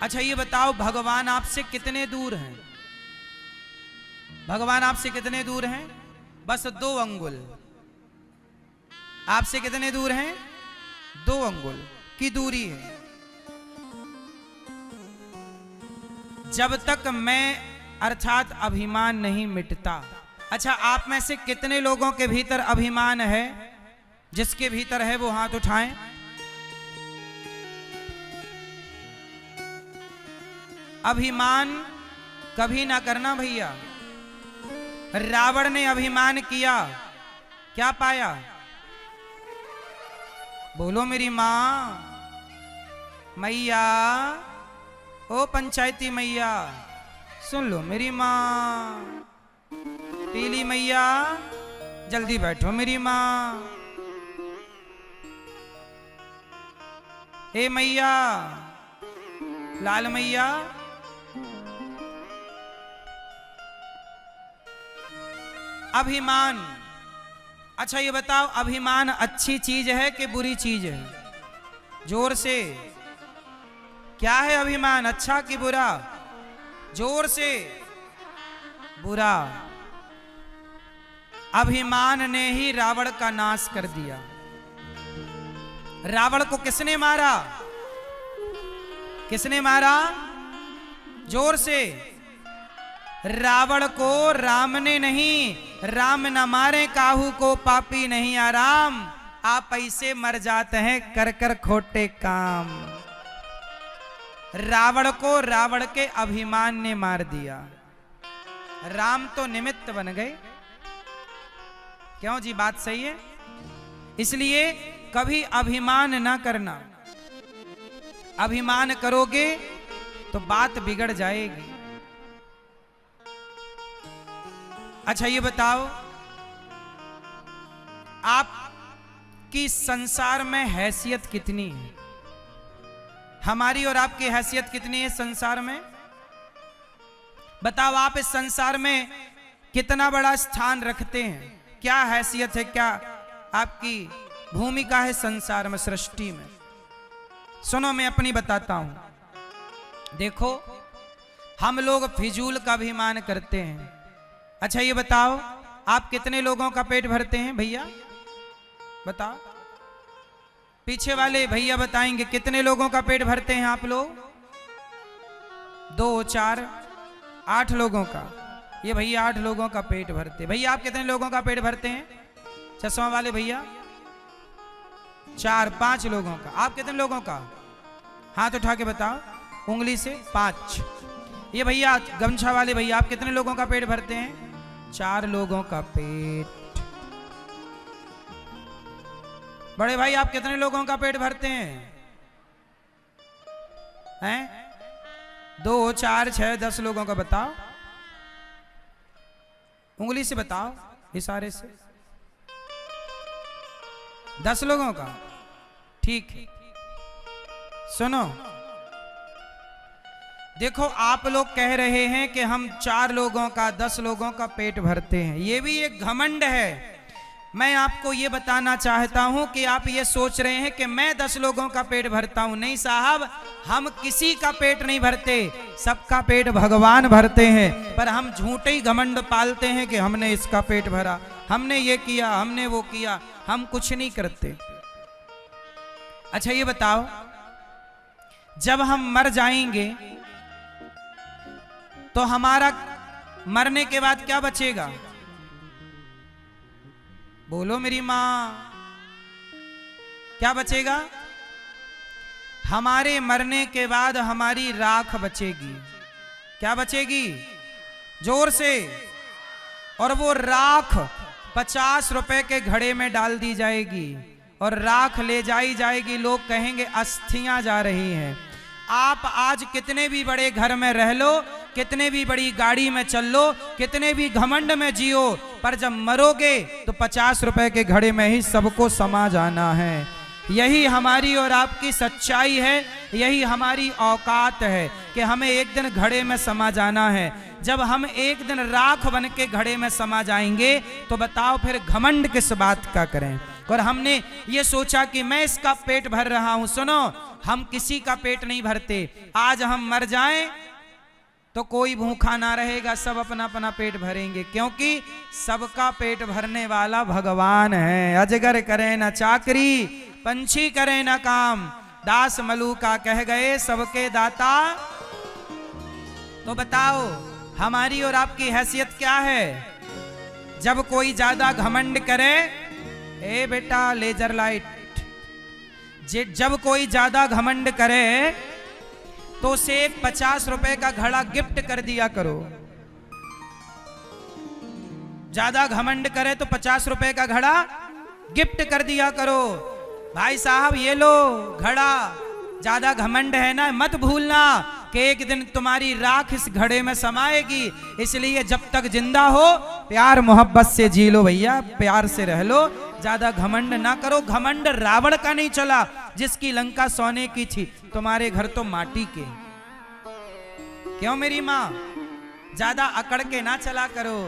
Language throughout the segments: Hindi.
अच्छा ये बताओ, भगवान आपसे कितने दूर हैं? भगवान आपसे कितने दूर हैं? बस 2 अंगुल। आपसे कितने दूर हैं? 2 अंगुल की दूरी है। जब तक मैं अर्थात अभिमान नहीं मिटता। अच्छा, आप में से कितने लोगों के भीतर अभिमान है? जिसके भीतर है वो हाथ उठाएं। अभिमान कभी ना करना भैया। रावण ने अभिमान किया, क्या पाया? बोलो मेरी मां, मैया, ओ पंचायती मैया, सुन लो मेरी मां। पीली मैया, जल्दी बैठो मेरी मां। ए मैया, लाल मैया, अभिमान। अच्छा ये बताओ, अभिमान अच्छी चीज है कि बुरी चीज है? जोर से, क्या है अभिमान, अच्छा कि बुरा? जोर से, बुरा। अभिमान ने ही रावण का नाश कर दिया। रावण को किसने मारा? किसने मारा? जोर से। रावण को राम ने नहीं, राम न मारे काहू को पापी नहीं आराम। आप ऐसे मर जाते हैं कर कर खोटे काम। रावण को रावण के अभिमान ने मार दिया। राम तो निमित्त बन गए। क्यों जी, बात सही है? इसलिए कभी अभिमान ना करना। अभिमान करोगे तो बात बिगड़ जाएगी। अच्छा ये बताओ, आपकी संसार में हैसियत कितनी है? हमारी और आपकी हैसियत कितनी है संसार में? बताओ, आप इस संसार में कितना बड़ा स्थान रखते हैं? क्या हैसियत है, क्या आपकी भूमिका है संसार में, सृष्टि में? सुनो, मैं अपनी बताता हूं। देखो, हम लोग फिजूल का अभिमान करते हैं। अच्छा ये बताओ, आप कितने लोगों का पेट भरते हैं भैया? बताओ, पीछे वाले भैया बताएंगे कितने लोगों का पेट भरते हैं आप लोग? 2, 4, 8 लोगों का। ये भैया 8 लोगों का पेट भरते। भैया आप कितने लोगों का पेट भरते हैं? चश्मा वाले भैया 4, 5 लोगों का। आप कितने लोगों का? हाथ उठा के बताओ उंगली से। 5। ये भैया गमछा वाले भैया, आप कितने लोगों का पेट भरते हैं? 4 लोगों का पेट। बड़े भाई आप कितने लोगों का पेट भरते हैं? हैं? 2, 4, 6, 10 लोगों का। बताओ उंगली से, बताओ इशारे से। 10 लोगों का, ठीक है। सुनो, देखो आप लोग कह रहे हैं कि हम 4 लोगों का, 10 लोगों का पेट भरते हैं। ये भी एक घमंड है। मैं आपको ये बताना चाहता हूं कि आप ये सोच रहे हैं कि मैं 10 लोगों का पेट भरता हूं। नहीं साहब, हम किसी का पेट नहीं भरते, सबका पेट भगवान भरते हैं। पर हम झूठे ही घमंड पालते हैं कि हमने इसका पेट भरा, हमने ये किया, हमने वो किया। हम कुछ नहीं करते। अच्छा ये बताओ, जब हम मर जाएंगे तो हमारा मरने के बाद क्या बचेगा? बोलो मेरी मां, क्या बचेगा? हमारे मरने के बाद हमारी राख बचेगी। क्या बचेगी? जोर से। और वो राख 50 रुपए के घड़े में डाल दी जाएगी और राख ले जाई जाएगी। लोग कहेंगे अस्थियां जा रही हैं। आप आज कितने भी बड़े घर में रह लो, कितने भी बड़ी गाड़ी में चल लो, कितने भी घमंड में जियो, पर जब मरोगे तो 50 रुपए के घड़े में ही सबको समा जाना है। यही हमारी और आपकी सच्चाई है, यही हमारी औकात है कि हमें एक दिन घड़े में समा जाना है। जब हम एक दिन राख बन के घड़े में समा जाएंगे तो बताओ फिर घमंड किस बात का करें? और हमने ये सोचा कि मैं इसका पेट भर रहा हूं। सुनो, हम किसी का पेट नहीं भरते। आज हम मर जाएं तो कोई भूखा ना रहेगा, सब अपना अपना पेट भरेंगे, क्योंकि सबका पेट भरने वाला भगवान है। अजगर करे न चाकरी, पंछी करे न काम, दास मलूका कह गए सबके दाता। तो बताओ हमारी और आपकी हैसियत क्या है? जब कोई ज्यादा घमंड करे, ए बेटा लेजर लाइट, जब कोई ज्यादा घमंड करे तो उसे 50 रुपए का घड़ा गिफ्ट कर दिया करो। ज्यादा घमंड करे तो 50 रुपए का घड़ा गिफ्ट कर दिया करो। भाई साहब ये लो घड़ा, ज्यादा घमंड है ना, मत भूलना कि एक दिन तुम्हारी राख इस घड़े में समाएगी। इसलिए जब तक जिंदा हो प्यार मोहब्बत से जी लो भैया, प्यार से रह लो, ज्यादा घमंड ना करो। घमंड रावण का नहीं चला, जिसकी लंका सोने की थी, तुम्हारे घर तो माटी के। क्यों मेरी माँ? ज्यादा अकड़ के ना चला करो।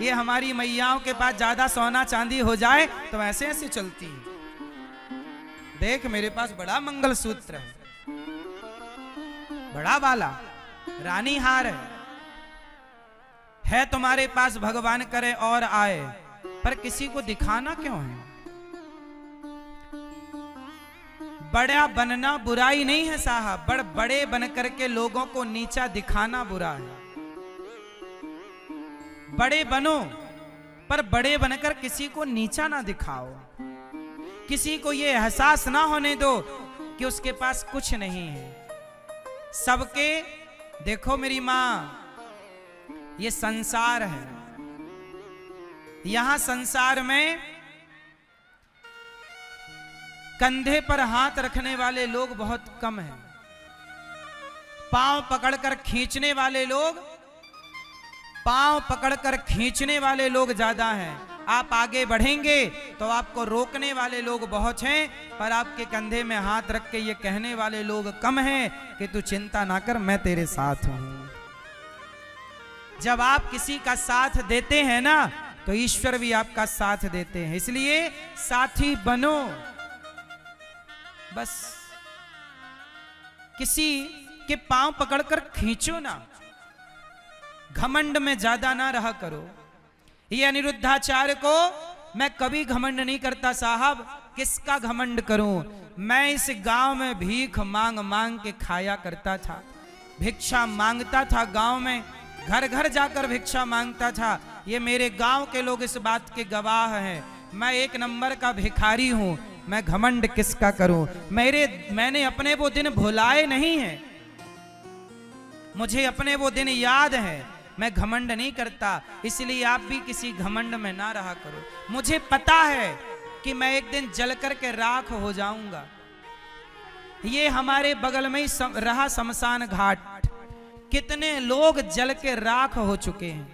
ये हमारी मैयाओं के पास ज्यादा सोना चांदी हो जाए तो ऐसे ऐसे चलती है। देख मेरे पास बड़ा मंगलसूत्र है, बड़ा वाला रानी हार है तुम्हारे पास, भगवान करे और आए, पर किसी को दिखाना क्यों है? बड़ा बनना बुराई नहीं है साहब, बड़े बन करके लोगों को नीचा दिखाना बुरा है। बड़े बनो पर बड़े बनकर किसी को नीचा ना दिखाओ। किसी को ये एहसास ना होने दो कि उसके पास कुछ नहीं है। सबके देखो मेरी मां, ये संसार है, यहां संसार में कंधे पर हाथ रखने वाले लोग बहुत कम हैं। पांव पकड़कर खींचने वाले लोग, पांव पकड़कर खींचने वाले लोग ज्यादा हैं। आप आगे बढ़ेंगे तो आपको रोकने वाले लोग बहुत हैं, पर आपके कंधे में हाथ रख के ये कहने वाले लोग कम हैं कि तू चिंता ना कर, मैं तेरे साथ हूं। जब आप किसी का साथ देते हैं ना तो ईश्वर भी आपका साथ देते हैं। इसलिए साथी बनो, बस किसी के पांव पकड़कर खींचो ना, घमंड में ज्यादा ना रहा करो। ये अनिरुद्धाचार्य को मैं कभी घमंड नहीं करता साहब, किसका घमंड करूं? मैं इस गांव में भीख मांग मांग के खाया करता था, भिक्षा मांगता था गांव में, घर घर जाकर भिक्षा मांगता था। ये मेरे गांव के लोग इस बात के गवाह हैं, मैं एक नंबर का भिखारी हूं। मैं घमंड किसका करूं? मैंने अपने वो दिन भुलाए नहीं हैं, मुझे अपने वो दिन याद हैं। मैं घमंड नहीं करता, इसलिए आप भी किसी घमंड में ना रहा करो। मुझे पता है कि मैं एक दिन जल कर के राख हो जाऊंगा। ये हमारे बगल में ही रहा शमशान घाट, कितने लोग जल के राख हो चुके हैं।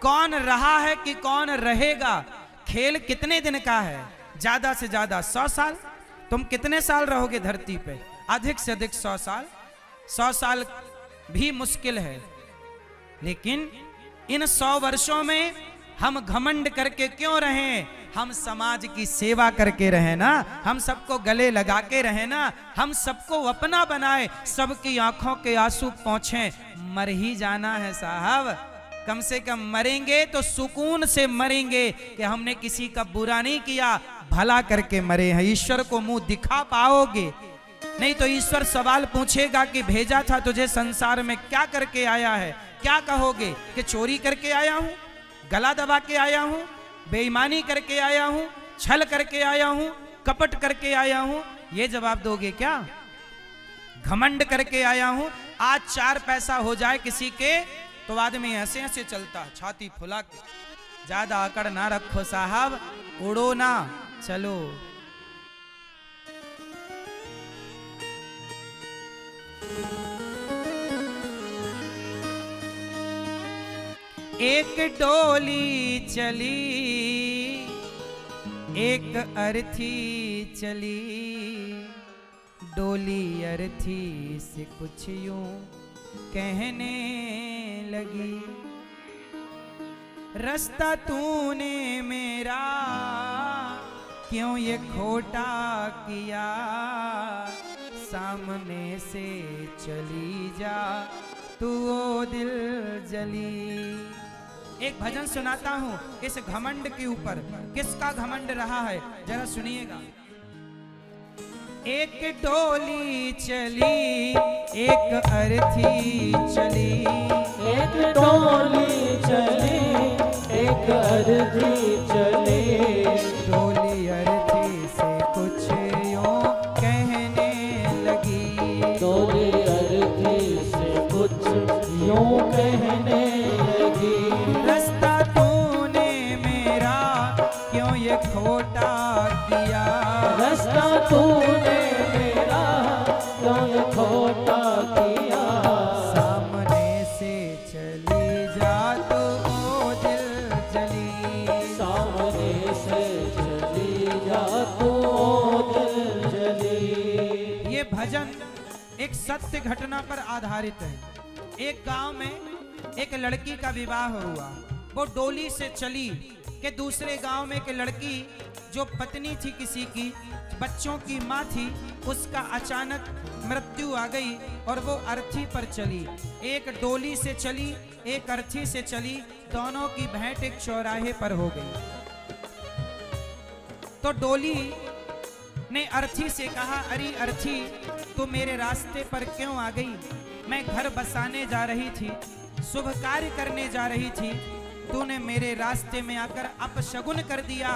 कौन रहा है कि कौन रहेगा? खेल कितने दिन का है? ज्यादा से ज्यादा 100 साल। तुम कितने साल रहोगे धरती पे? अधिक से अधिक 100 साल। 100 साल भी मुश्किल है, लेकिन इन 100 वर्षों में हम घमंड करके क्यों रहें? हम समाज की सेवा करके रहें ना, हम सबको गले लगा के रहें ना, हम सबको अपना बनाए, सबकी आंखों के आंसू पहुंचे। मर ही जाना है साहब, कम से कम मरेंगे तो सुकून से मरेंगे कि हमने किसी का बुरा नहीं किया, भला करके मरे हैं। ईश्वर को मुंह दिखा पाओगे? नहीं तो ईश्वर सवाल पूछेगा कि भेजा था तुझे संसार में, क्या करके आया है? क्या कहोगे कि चोरी करके आया हूं, गला दबा के आया हूं, बेईमानी करके आया हूं, छल करके आया हूं, कपट करके आया हूं? ये जवाब दोगे क्या? घमंड करके आया हूं। आज 4 पैसा हो जाए किसी के तो आदमी ऐसे ऐसे चलता, छाती फुला के। ज्यादा अकड़ ना रखो साहब, उड़ो ना, चलो। एक डोली चली, एक अर्थी चली, डोली अर्थी से कुछ यूं कहने लगी, रास्ता तूने मेरा क्यों ये खोटा किया, सामने से चली जा तू ओ दिल जली। एक भजन सुनाता हूं इस घमंड के ऊपर, किसका घमंड रहा है जरा सुनिएगा। एक डोली चली एक अर्थी चली, एक डोली चली एक अर्थी चली, डोली अर्थी से कुछ यूं कहने लगी, डोली अर्थी से कुछ यूं कहने लगी। रास्ता तूने मेरा क्यों ये खोटा किया, रास्ता तूने मेरा क्यों ये खोटा किया, सामने से चली जा तू ओ दिल जली, सामने से चली जा तू ओ दिल जली। ये भजन एक सत्य घटना पर आधारित है। एक गांव में एक लड़की का विवाह हुआ, वो डोली से चली कि दूसरे गांव में एक लड़की जो पत्नी थी किसी की, बच्चों की माँ थी, उसका अचानक मृत्यु आ गई और वो अर्थी पर चली। एक डोली से चली एक अर्थी से चली, दोनों की भेंट एक चौराहे पर हो गई। तो डोली ने अर्थी से कहा, अरे अर्थी तू मेरे रास्ते पर क्यों आ गई, मैं घर बसाने जा रही थी, शुभ कार्य करने जा रही थी, तूने मेरे रास्ते में आकर अपशगुन कर दिया।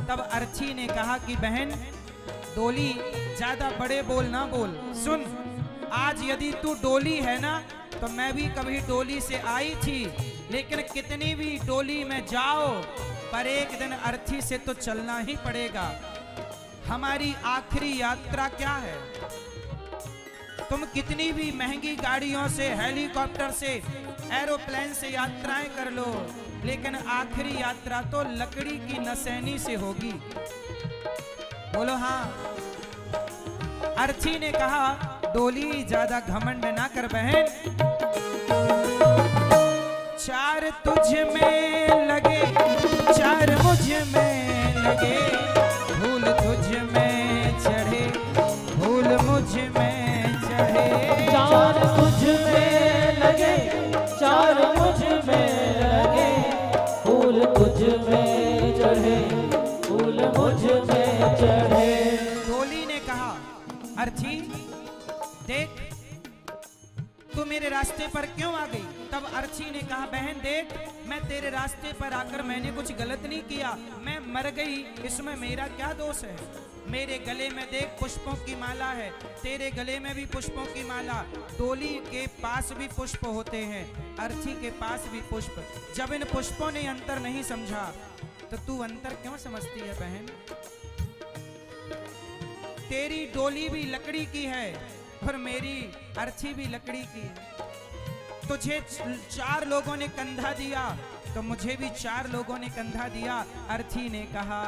तब अर्थी ने कहा कि बहन डोली ज्यादा बड़े बोल ना बोल, सुन आज यदि तू डोली है ना तो मैं भी कभी डोली से आई थी, लेकिन कितनी भी डोली में जाओ पर एक दिन अर्थी से तो चलना ही पड़ेगा। हमारी आखिरी यात्रा क्या है, तुम कितनी भी महंगी गाड़ियों से, हेलीकॉप्टर से, एरोप्लेन से यात्राएं कर लो, लेकिन आखिरी यात्रा तो लकड़ी की नसैनी से होगी। बोलो हाँ। अर्थी ने कहा डोली ज्यादा घमंड ना कर बहन, चार तुझ में लगे चार मुझ में लगे, भूल तुझ में चढ़े भूल मुझ में चढ़े, चार तुझ में लगे चार मुझ में लगे, फूल तुझ में चढ़े फूल मुझ में चढ़े। डोली ने कहा अर्थी देख तू मेरे रास्ते पर क्यों आ गई। तब अर्थी ने कहा बहन देख मैं तेरे रास्ते पर आकर मैंने कुछ गलत नहीं किया, मैं मर गई, इसमें मेरा क्या दोष है। मेरे गले में देख पुष्पों की माला है, तेरे गले में भी पुष्पों की माला, डोली के पास भी पुष्प होते हैं, अर्थी के पास भी पुष्प। जब इन पुष्पों ने अंतर नहीं समझा तो तू अंतर क्यों समझती है बहन। तेरी डोली भी लकड़ी की है और मेरी अर्थी भी लकड़ी की है। तुझे चार लोगों ने कंधा दिया तो मुझे भी चार लोगों ने कंधा दिया। अर्थी ने कहा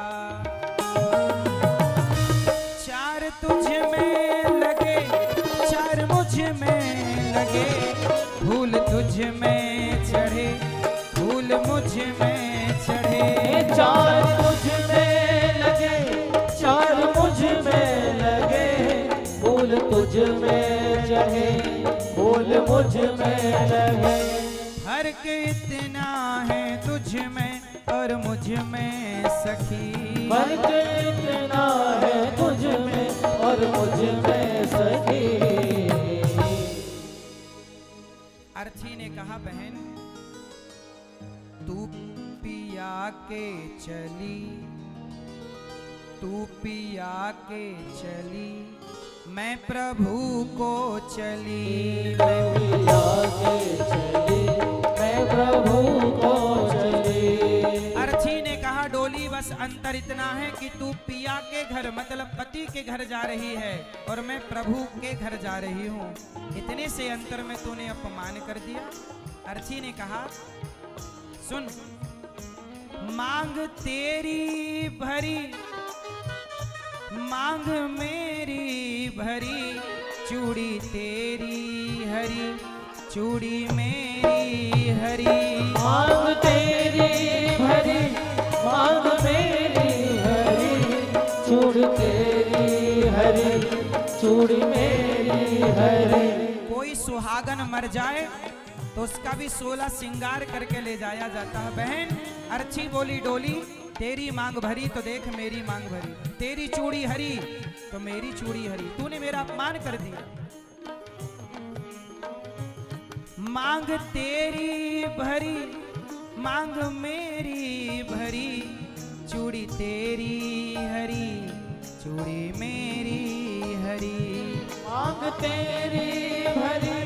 चार तुझ में लगे चार मुझ में लगे, फूल तुझ में चढ़े फूल मुझ में चढ़े, चार तुझ में लगे चार मुझ में लगे, फूल तुझ में चढ़े फूल मुझ में लगे। फर्क इतना है तुझ में और मुझ में सखी, फर्क इतना है तुझ में और मुझ में सखी। अर्थी ने कहा बहन तू पिया के चली, तू पिया के चली, मैं प्रभु को चली, मैं पिया के चली मैं प्रभु को चली। अर्थी ने कहा डोली बस अंतर इतना है कि तू पिया के घर मतलब पति के घर जा रही है और मैं प्रभु के घर जा रही हूँ, इतने से अंतर में तूने अपमान कर दिया। अर्थी ने कहा सुन मांग तेरी भरी मांग मेरी भरी, चूड़ी तेरी हरी चूड़ी मेरी हरी, मांग तेरी भरी मांग मेरी हरी, तेरी हरी, चूड़ी मेरी हरी। कोई सुहागन मर जाए तो उसका भी 16 श्रृंगार करके ले जाया जाता है। बहन अर्ची बोली डोली, तेरी मांग भरी तो देख मेरी मांग भरी, तेरी चूड़ी हरी तो मेरी चूड़ी हरी, तूने मेरा अपमान कर दिया। मांग तेरी भरी मांग मेरी भरी, चूड़ी तेरी हरी चूड़ी मेरी हरी। मांग तेरी भरी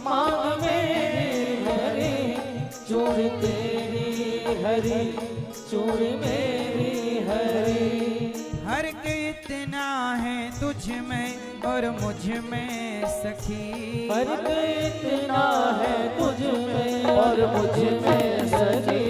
मांग मेरी हरी, चूड़ी तेरी हरी चूड़ी मेरी हरी। फर्क इतना है तुझ में और मुझ में सखी, फर्क इतना है तुझ में और मुझ में सखी।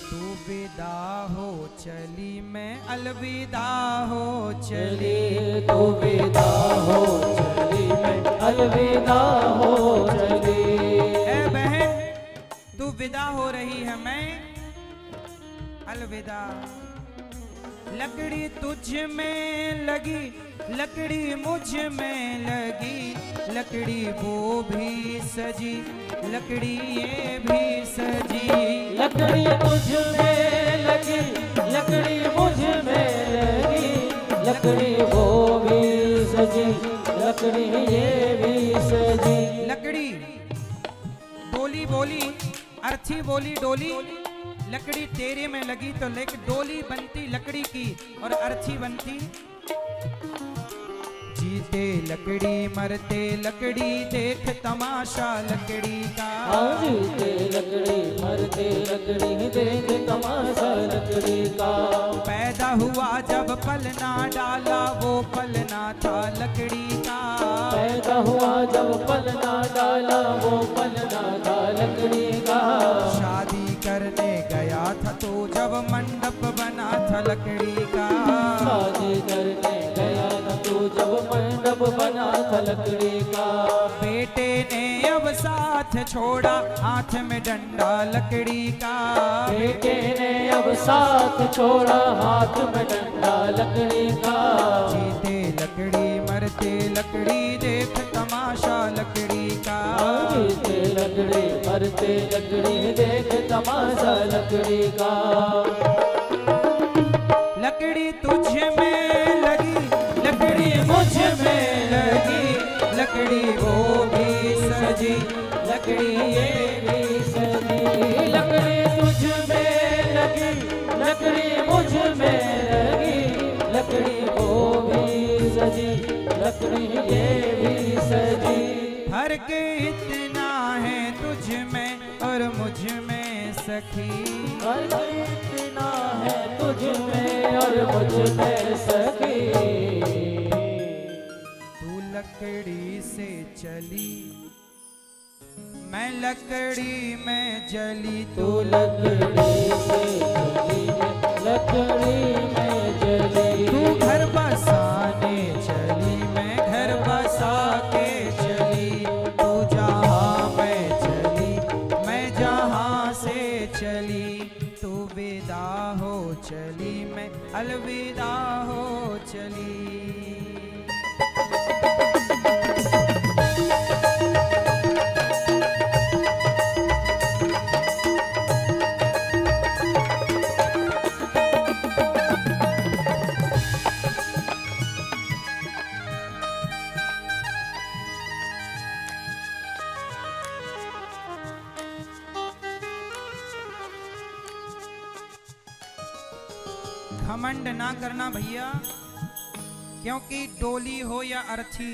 तू विदा हो चली मैं अलविदा हो चली, चली तू विदा हो चली मैं अलविदा हो चली। ए बहन तू विदा हो रही है मैं अलविदा। लकड़ी तुझ में लगी लकड़ी मुझ में लगी, लकड़ी वो भी सजी लकड़ी ये भी सजी। लकड़ी तुझ में लगी लकड़ी मुझ में लगी, लकड़ी वो भी सजी लकड़ी ये भी सजी। लकड़ी डोली बोली अर्थी बोली डोली, लकड़ी तेरे में लगी तो लेक डोली बनती लकड़ी की और अर्थी बनती। जीते लकड़ी मरते लकड़ी देख तमाशा लकड़ी का। हाँ जीते लकड़ी मरते लकड़ी देख तमाशा लकड़ी का। पैदा हुआ जब पलना डाला वो पलना था लकड़ी का। पैदा हुआ जब पलना डाला वो पलना था लकड़ी का। शादी करने गया था तो जब मंडप बना था लकड़ी का। शादी करने गया था तो जब मंडप बना था लकड़ी का। बेटे ने अब साथ छोड़ा हाथ में डंडा लकड़ी का। बेटे ने अब साथ छोड़ा हाथ में डंडा लकड़ी का। जीते लकड़ी मरते लकड़ी देख तमाशा लकड़ी का। जीते लकड़ी मरते लकड़ी देख तमाशा लकड़ी का। लकड़ी तुझ में लगी लकड़ी मुझ में लगी, लकड़ी वो भी सजी लकड़ी ये भी सजी। लकड़ी तुझ में लगी लकड़ी मुझ में लगी, लकड़ी वो भी सजी लकड़ी ये भी सजी। फर्क इतना है तुझ में और मुझ में सखी। फर्क इतना है तुझ में और मुझ में सखी। तू लकड़ी से चली मैं लकड़ी में जली, तू लकड़ी से चली लकड़ी में जली। तू घर बसाने चली मैं घर बसा के चली। तू जहाँ मैं चली मैं जहाँ से चली, तू विदा हो चली मैं अलविदा हो चली। घमंड ना करना भैया, क्योंकि डोली हो या अर्थी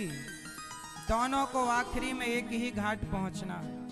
दोनों को आखिरी में एक ही घाट पहुंचना है।